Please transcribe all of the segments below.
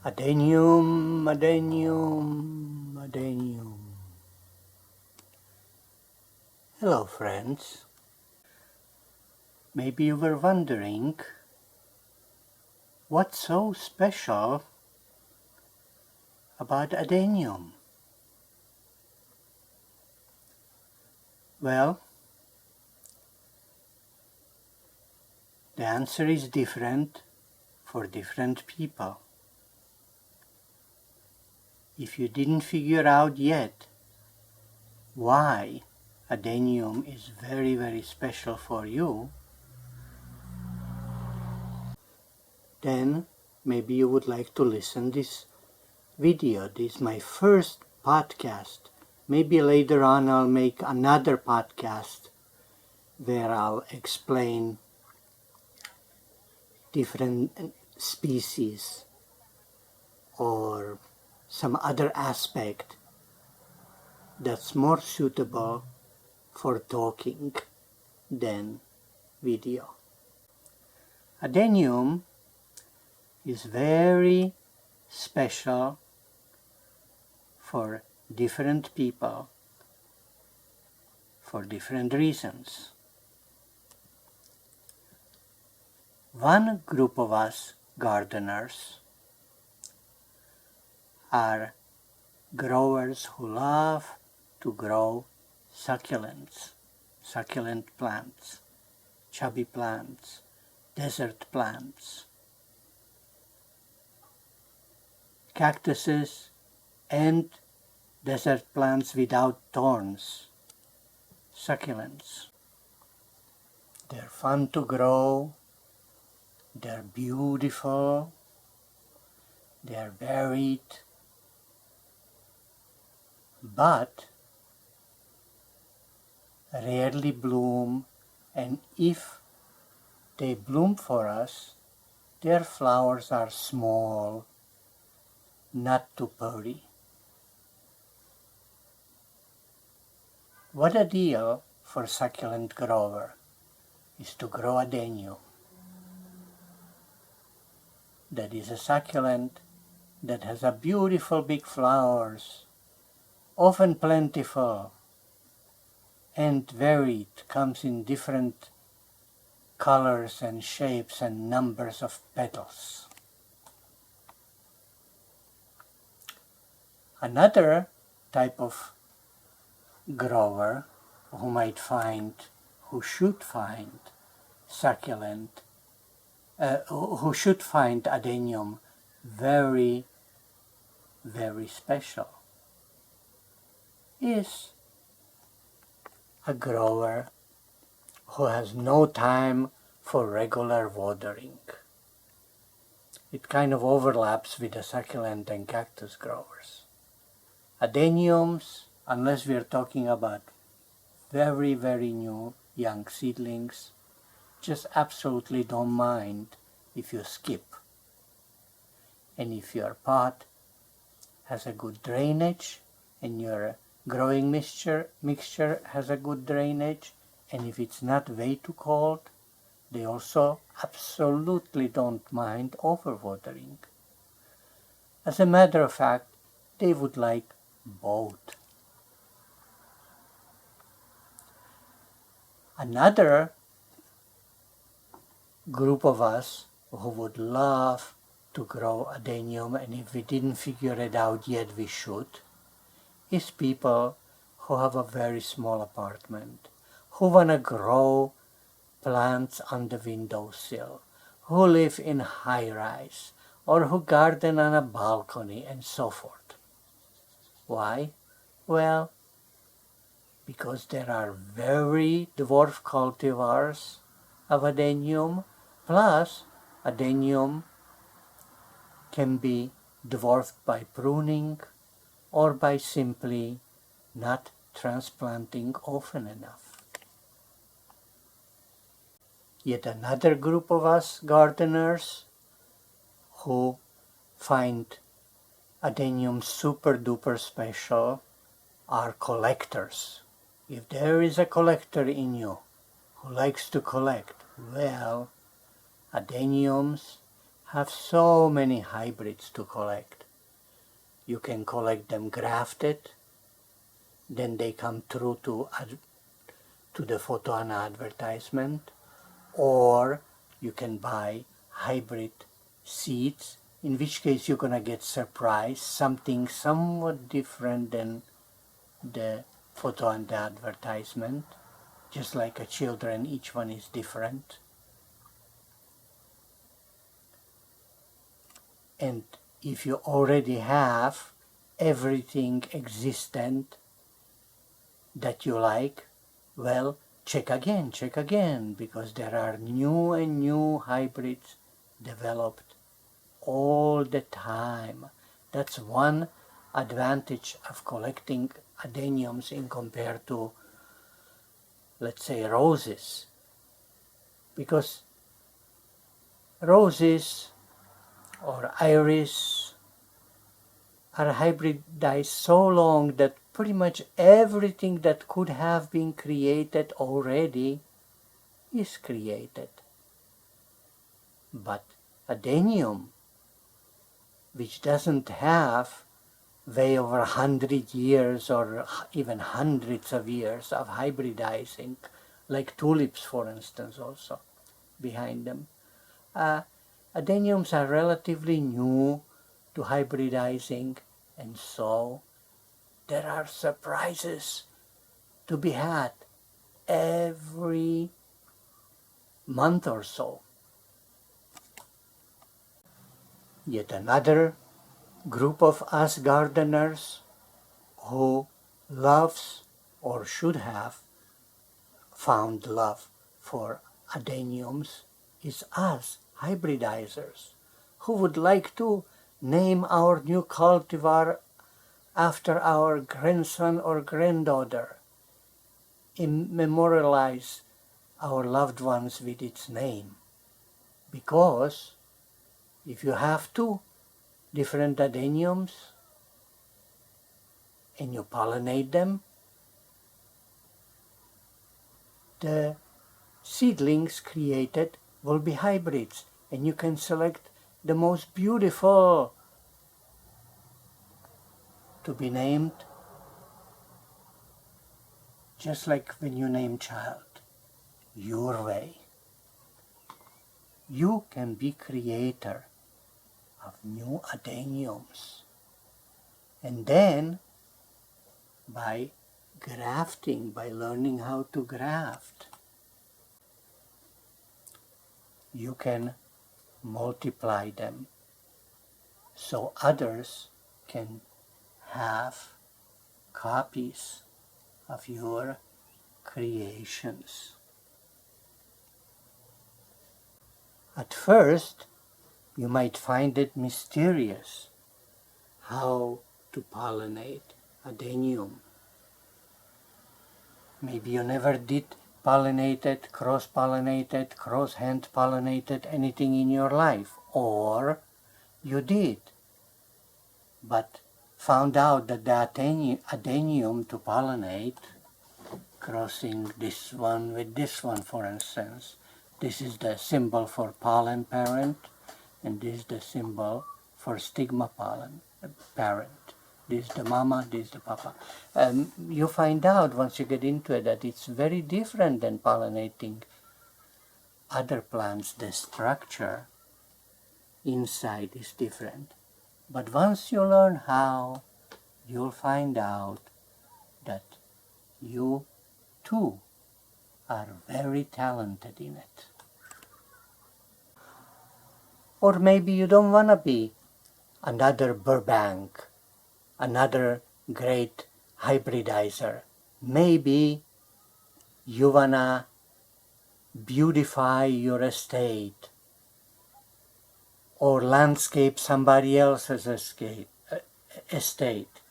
Adenium, adenium, adenium. Hello friends. Maybe you were wondering, what's so special about adenium? Well, the answer is different for different people. If you didn't figure out yet why adenium is very, very special for you, then maybe you would like to listen this video. This is my first podcast. Maybe later on I'll make another podcast where I'll explain different species or some other aspect that's more suitable for talking than video. Adenium is very special for different people for different reasons. One group of us gardeners are growers who love to grow succulents, succulent plants, chubby plants, desert plants, cactuses and desert plants without thorns, succulents. They're fun to grow, they're beautiful, they're varied, but rarely bloom, and if they bloom for us, their flowers are small, not too pretty. What a deal for succulent grower is to grow adenium. That is a succulent that has a beautiful big flowers, often plentiful and varied, comes in different colors and shapes and numbers of petals. Another type of grower who should find succulent, who should find adenium very, very special, is a grower who has no time for regular watering. It kind of overlaps with the succulent and cactus growers. Adeniums, unless we're talking about very, very new young seedlings, just absolutely don't mind if you skip. And if your pot has a good drainage and your growing mixture has a good drainage, and if it's not way too cold, they also absolutely don't mind overwatering. As a matter of fact, they would like both. Another group of us who would love to grow adenium, and if we didn't figure it out yet we should, is people who have a very small apartment, who want to grow plants on the windowsill, who live in high-rise, or who garden on a balcony, and so forth. Why? Well, because there are very dwarf cultivars of adenium, plus adenium can be dwarfed by pruning or by simply not transplanting often enough. Yet another group of us gardeners who find adenium super duper special are collectors. If there is a collector in you who likes to collect, well, adeniums have so many hybrids to collect. You can collect them grafted, then they come through to the photo and advertisement, or you can buy hybrid seeds, in which case you're gonna get surprised, something somewhat different than the photo and the advertisement. Just like a children, each one is different. And if you already have everything existent that you like, well, check again, because there are new and new hybrids developed all the time. That's one advantage of collecting adeniums in compared to, let's say, roses. Because roses or iris are hybridized so long that pretty much everything that could have been created already is created. But adenium, which doesn't have way over 100 years or even hundreds of years of hybridizing, like tulips, for instance, also behind them. Adeniums are relatively new to hybridizing, and so there are surprises to be had every month or so. Yet another group of us gardeners who loves or should have found love for adeniums is us hybridizers, who would like to name our new cultivar after our grandson or granddaughter, memorialize our loved ones with its name. Because if you have two different adeniums and you pollinate them, the seedlings created will be hybrids, and you can select the most beautiful to be named, just like when you name child, your way. You can be creator of new adeniums. And then, by grafting, by learning how to graft, you can multiply them so others can have copies of your creations. At first, you might find it mysterious how to pollinate adenium. Maybe you never did pollinated, cross-pollinated, cross-hand pollinated anything in your life, or you did, but found out that the adenium to pollinate, crossing this one with this one, for instance, this is the symbol for pollen parent, and this is the symbol for stigma pollen parent. This is the mama, this is the papa. You find out once you get into it that it's very different than pollinating other plants. The structure inside is different. But once you learn how, you'll find out that you too are very talented in it. Or maybe you don't want to be another Burbank, another great hybridizer. Maybe you want to beautify your estate or landscape somebody else's estate.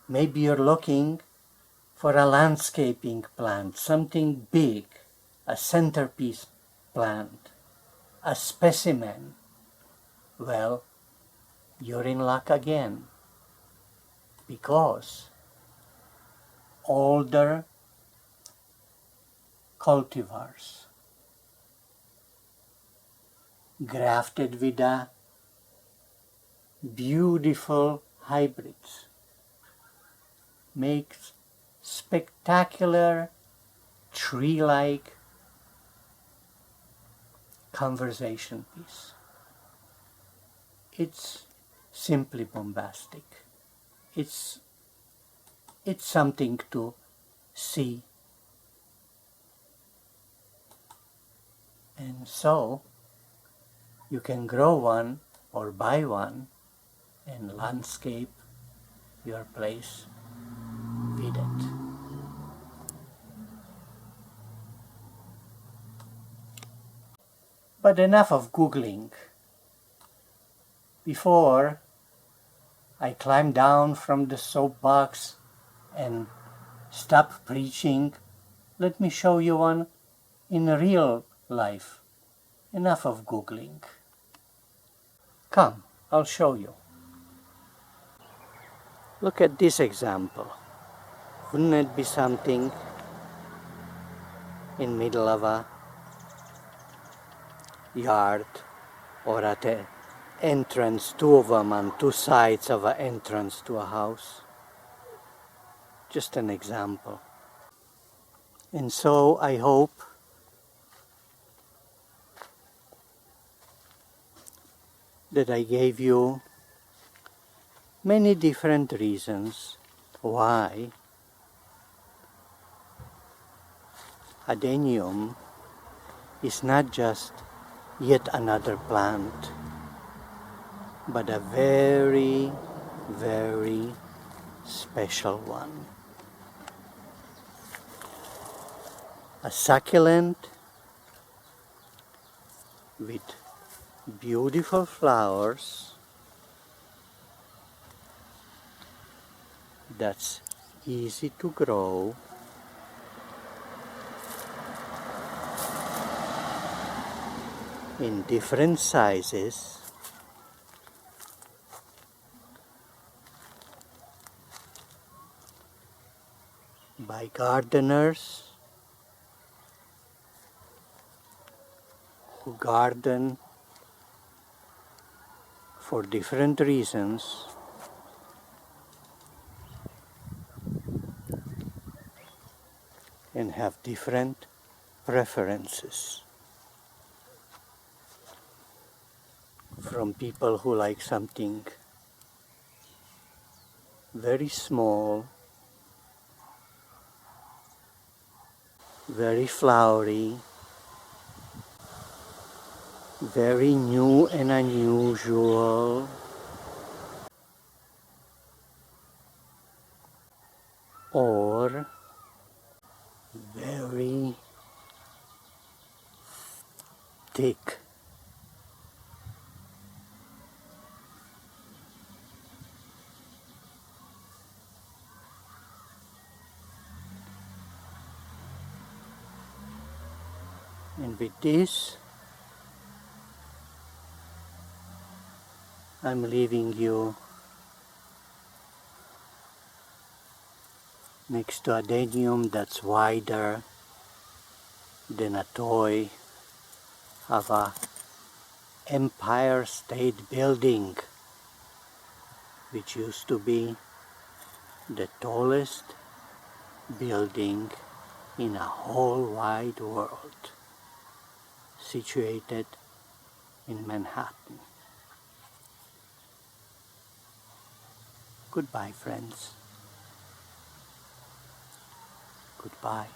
Maybe you're looking for a landscaping plant, something big, a centerpiece plant, a specimen. Well, you're in luck again, because older cultivars grafted with beautiful hybrids. Makes spectacular tree-like conversation piece. It's simply bombastic. It's something to see. And so you can grow one or buy one and landscape your place with it. But enough of Googling. Before I climb down from the soapbox and stop preaching, let me show you one in real life. Enough of Googling. Come, I'll show you. Look at this example. Wouldn't it be something in middle of a yard or at the entrance, two of them on two sides of an entrance to a house? Just an example. And so I hope that I gave you many different reasons why Adenium is not just yet another plant, but a very, very special one. A succulent with beautiful flowers that's easy to grow, in different sizes, by gardeners who garden for different reasons, and have different preferences. From people who like something very small, very flowery, very new and unusual, or very thick. And with this, I'm leaving you next to Adenium that's wider than a toy of a Empire State Building, which used to be the tallest building in a whole wide world, situated in Manhattan. Goodbye, friends. Goodbye.